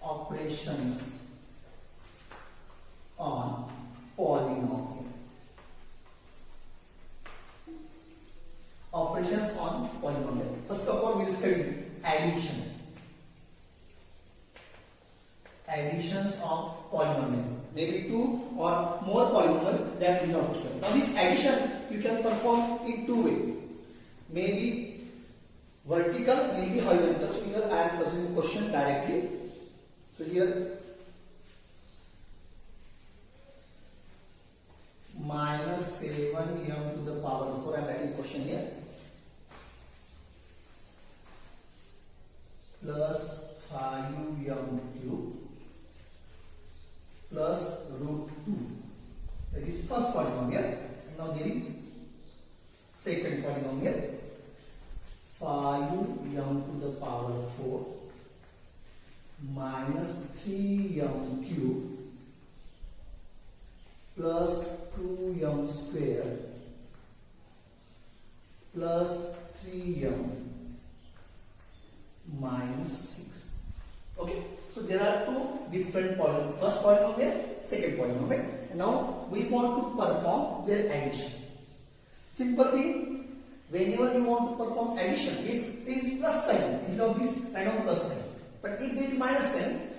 operations on polynomial. Operations on polynomial. First of all, we will study addition. Additions of polynomial. Maybe two or more polynomial that we have to study. Now this addition you can perform in two ways. Maybe vertical, maybe horizontal. So here I am presenting question directly. So here minus 7m to the power 4. I am writing question here. Plus 5m cube plus root 2. That is first polynomial. Now there is second polynomial. 5m to the power 4 minus 3m cube plus 2m square plus 3m minus 6. Okay, so there are two different polynomials. First polynomial, second polynomial. And now we want to perform their addition. Simple thing, whenever you want to perform addition, if there is plus sign, instead of this, write down plus sign. But if there is minus sign,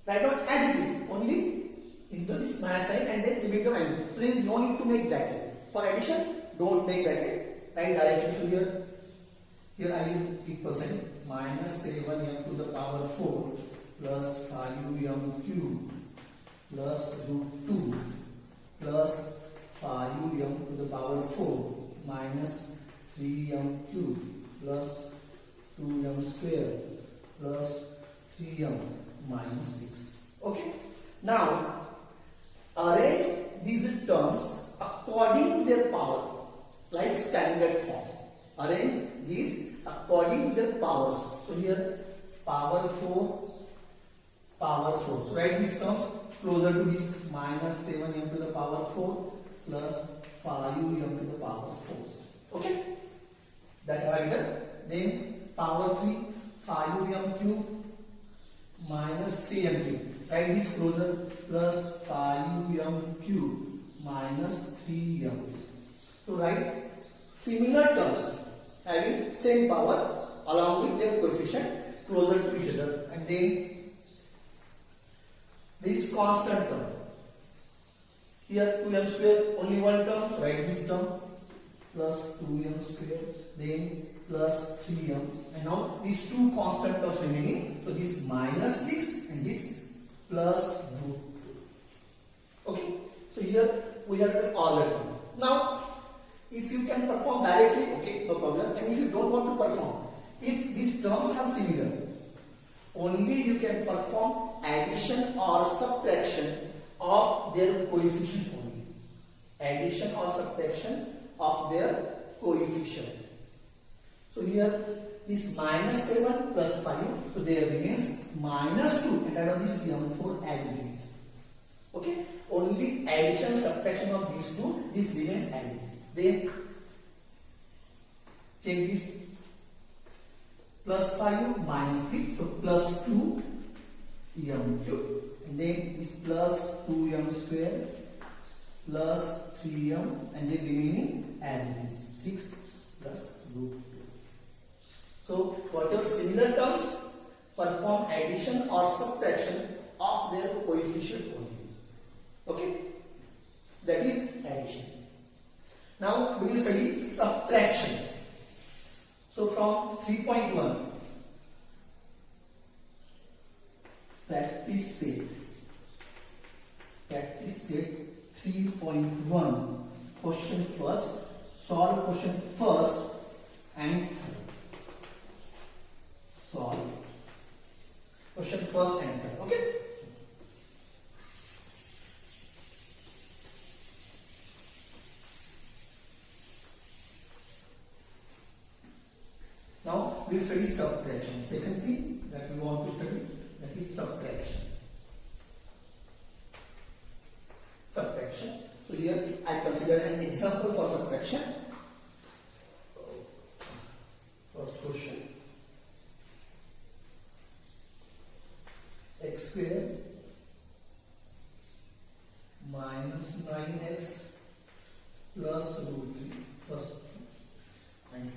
write down as it is. Only instead of this minus sign and then you make the minus. So there is no need to make bracket. For addition, don't make bracket. Write directly. So here I use equal sign. Minus 7m to the power 4 plus 5m cube plus root 2 plus 5m to the power 4 minus 3m cube plus 2m square plus 3m minus 6. Okay. Now arrange these terms according to their power, like standard form. Arrange these according to their powers. So here power 4, power 4. So write these terms closer to this. Minus 7m to the power 4 plus 5m to the power 4. Okay, that I have done. Then power 3, 5m cube minus 3m cube. Write this closer. Plus 5m cube minus 3m. So write similar terms having same power along with their coefficient closer to each other. And then this constant term. Here 2m square, only one term, so write this term plus 2m square, then plus 3m. And now these two constant terms remaining. So this minus 6 and this plus root 2. Okay, so here we have done all the terms. Now if you can perform directly, okay, no problem. And if you don't want to perform, if these terms are similar, only you can perform addition or subtraction of their coefficient only. Addition or subtraction of their coefficient. So here this minus 7 plus 5, so there remains minus 2 and add on this m4 as it is. Okay, only addition subtraction of these two, this remains as it is. Then check this, plus 5 minus 3, so plus 2 m cube, and then this plus 2m square plus 3m, and then remaining as it is 6 plus root 2. So whatever similar terms, perform addition or subtraction of their coefficient only. Okay, that is addition. Now we will study subtraction. So from 3.1, practice set 3.1, question first, solve question first and third. Solve question first and third. Okay. Now we study subtraction. Second thing that we want to study, that is subtraction. Subtraction. So here I consider an example for subtraction. First question.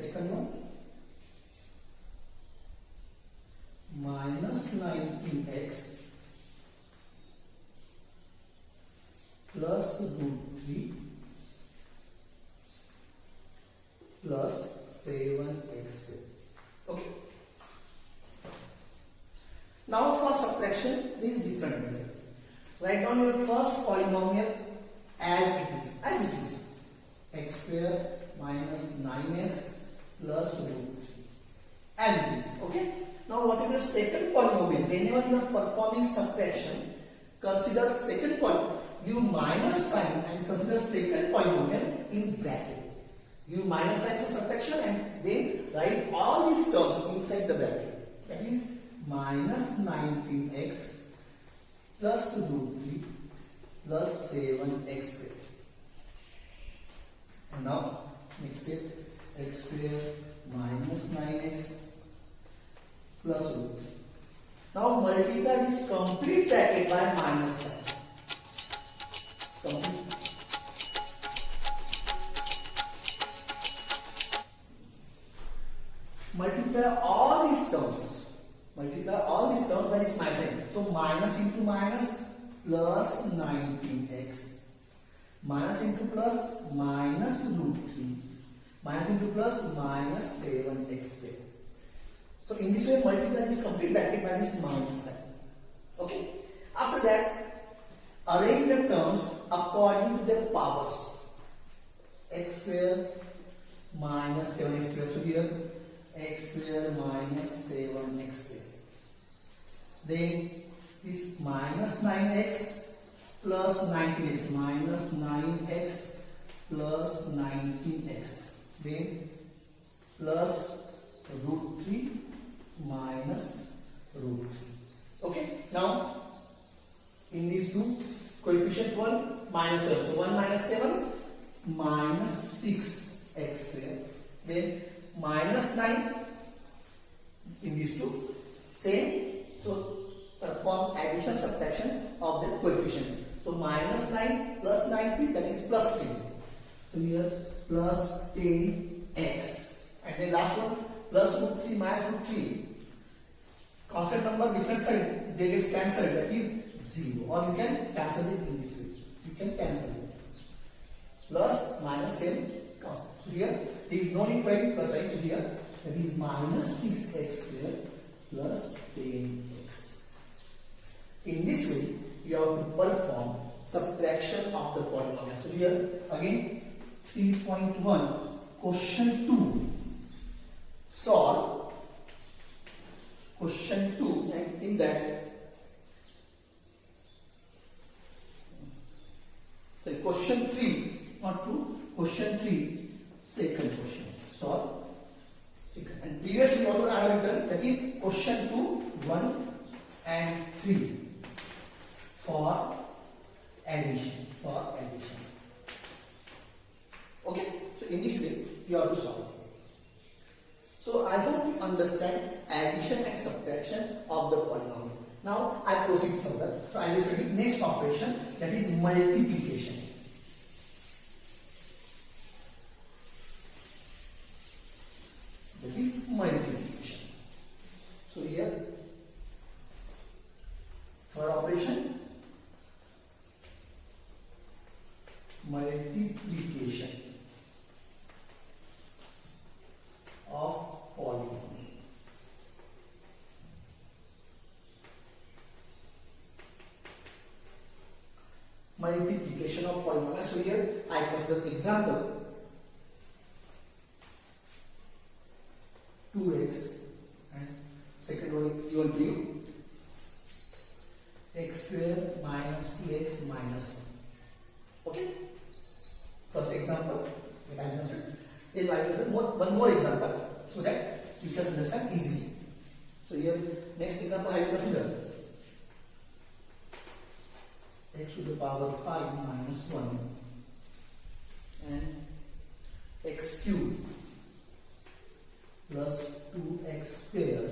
second one minus 19x plus root 3 plus 7x square. Okay. Now for subtraction, this is different method. Write down your first polynomial as it is, x square minus 9x plus root 3, as it is. Okay. Now what is your second polynomial? Whenever you are performing subtraction, consider second polynomial. You minus sign and consider second polynomial in bracket. You minus sign for subtraction and then write all these terms inside the bracket. That is minus 19x plus root 3 plus 7x square. And now next step, x square minus 9x plus root 3. Now multiply this complete bracket by minus sign. Complete. Multiply all these terms. Multiply all these terms by this minus sign. So minus into minus plus 19x. Minus into plus minus root 3. Minus into plus minus 7x square. So in this way multiply this complete bracket by this minus sign. Okay. After that, arrange the terms according to their powers. X square minus 7x square. So here x square minus 7x square. Then this minus 9x plus 19x, minus 9x plus 19x. Then plus root 3 minus root 3. Okay. Now in these two, coefficient 1 minus 7. So 1 minus 7 minus 6x square. Then minus 9 in these two. Same. So perform addition subtraction of the coefficient. So minus 9 plus 90, that is plus 10. So here plus 10x. And then last one plus root 3 minus root 3. Constant number different side, they get cancelled, that is 0. Or you can cancel it in this way. You can cancel it. Plus minus same constant. So here there is no need for any plus sign. So here that is minus 6x square plus 10x. In this way, you have to perform subtraction of the polynomial. So here again 3.1 question 2. Solve question 2, and in that question 3, not 2, question 3, second question. Solve second. And previously what I have written, that is question 2, 1 and 3 for addition. Okay, so in this way you have to solve. So I hope you understand addition and subtraction of the polynomial. Now I proceed further. So I will study next operation, that is multiplication. That is multiplication. So here third operation, multiplication of polynomial. Multiplication of polynomial. So here I consider example 2x and second one given to you x square minus 2x minus 1. Okay. First example that I considered. Then I will consider one more example so that you can understand easily. So here next example I will consider x to the power 5 minus 1 and x cube plus 2x square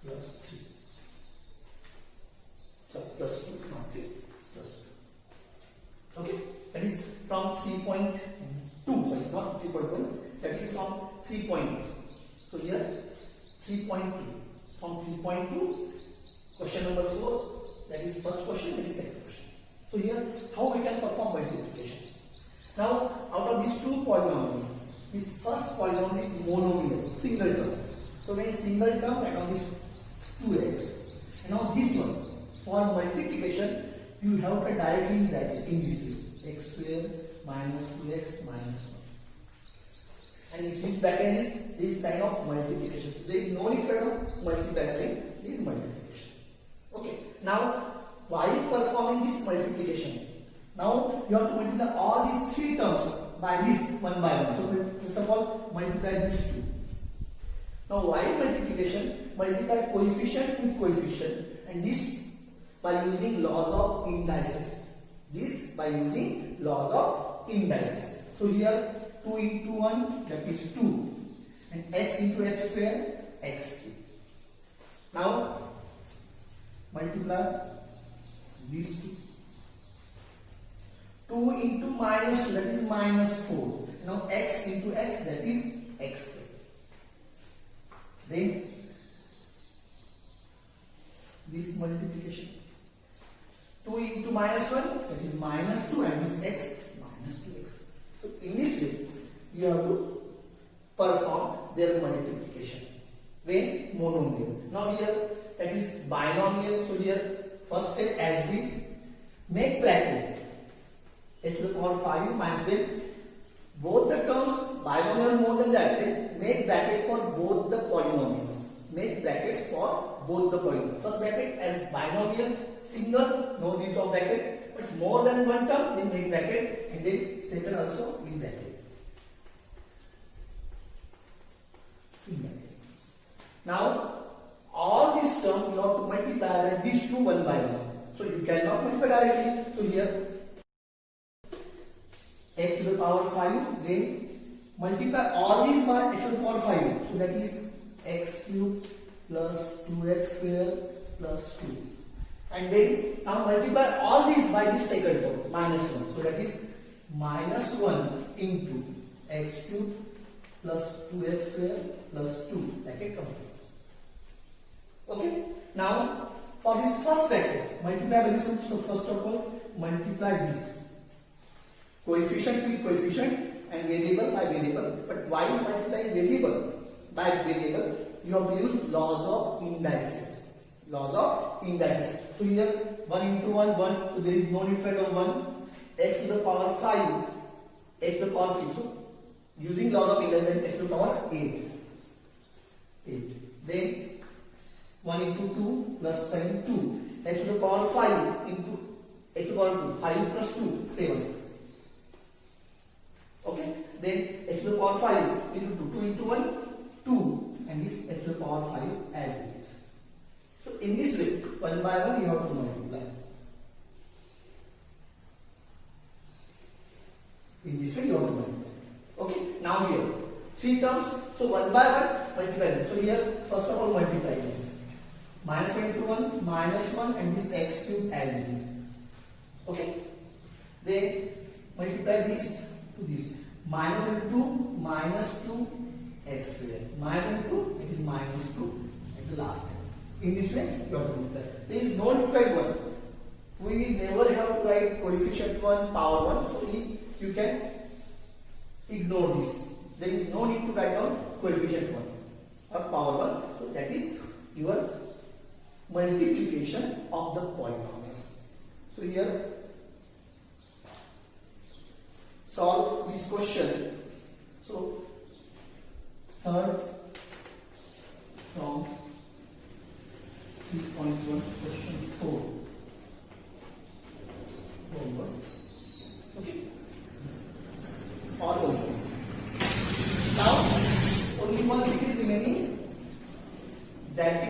plus 3. So plus 2, not 3, plus 2. Okay, that is from 3.2, sorry, not 3.1, that is from 3.2. So here 3.2. From 3.2, question number 4, that is first question, that is second question. So here, how we can perform multiplication? Now, out of these two polynomials, this first polynomial is monomial, single term. So when single term, write down this 2x. And now this one, for multiplication, you have to directly in bracket in this way, x square minus 2x minus 1. And this bracket is this sign of multiplication. There is no need for multiply sign, this is multiplication. Okay, now while performing this multiplication, now you have to multiply all these three terms by this one by one. So first of all, multiply these two. Now while multiplication, multiply coefficient with coefficient, and this by using laws of indices. This by using laws of indices. So here 2 into 1, that is 2, and x into x square, x cube. Now multiply these two. 2 into minus 2, that is minus 4. Now x into x, that is x square. Then this multiplication. 2 into minus 1, that is minus 2, and this x minus 2x. So in this way, you have to perform their multiplication when monomial. Now here that is binomial. So here first step as it is, make bracket h to the power 5 minus then both the terms binomial more than that, then make bracket for both the polynomials. Make brackets for both the polynomials. First bracket as binomial, single, no need of bracket, but more than one term, then make bracket, and then second also in bracket. Now all these terms you have to multiply by these two one by one. So you cannot multiply directly. So here x to the power 5, then multiply all these by x to the power 5. So that is x cube plus 2x square plus 2. And then now multiply all these by this second term, minus 1. So that is minus 1 into x cube plus 2x square plus 2. Bracket complete. Okay. Now for this first bracket, multiply by this one. So first of all, multiply this. Coefficient with coefficient and variable by variable. But while multiplying variable by variable, you have to use laws of indices. Laws of indices. So here 1 into 1, 1. So there is no need for 1. X to the power 5, x to the power 3. So using laws of indices, x to the power 8. 8. Then 1 into 2 plus 7, 2. X to the power 5 into x to the power 2. 5 plus 2, 7. Okay. Then x to the power 5 into 2. 2 into 1, 2. And this x to the power 5 as it is. So in this way, one by one you have to multiply. In this way you have to multiply. Okay. Now here, three terms. So one by one multiply them. So here, first of all multiply this. Minus 1 into 1, minus 1, and this x cube as it is. Okay. Then multiply this to this. Minus 1 into 2, minus 2 x square. Minus 1 into 2, it is minus 2 at the last time. In this way, you have to multiply. There is no required one. We never have to write coefficient 1, power 1. So you can ignore this. There is no need to write down coefficient 1 or power 1. So that is your multiplication of the polynomials. So here